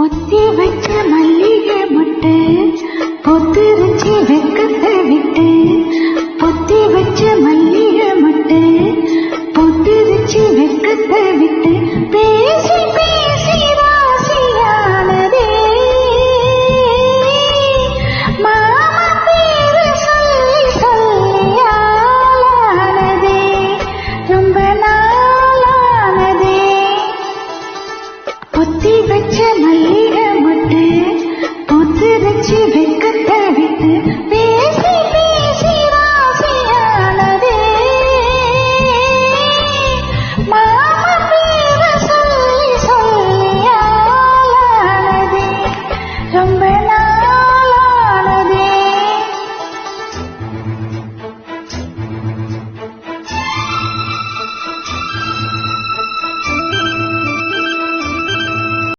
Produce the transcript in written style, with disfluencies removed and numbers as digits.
பொத்தி வச்ச மல்லிகை முட்டு பொத்திருச்சி வெக்கத்தை விட்டு பொத்தி வச்ச மல்லிகை முட்டு பொத்திருச்சி வெக்கத்தை விட்டு பேசி பேசி ராசியானதே மாமா பேரு சொல்லி சொல்லியானதே ரொம்ப நாளானதே பொத்தி வச்ச மல்லிகை முட்டு பொத்திருச்சி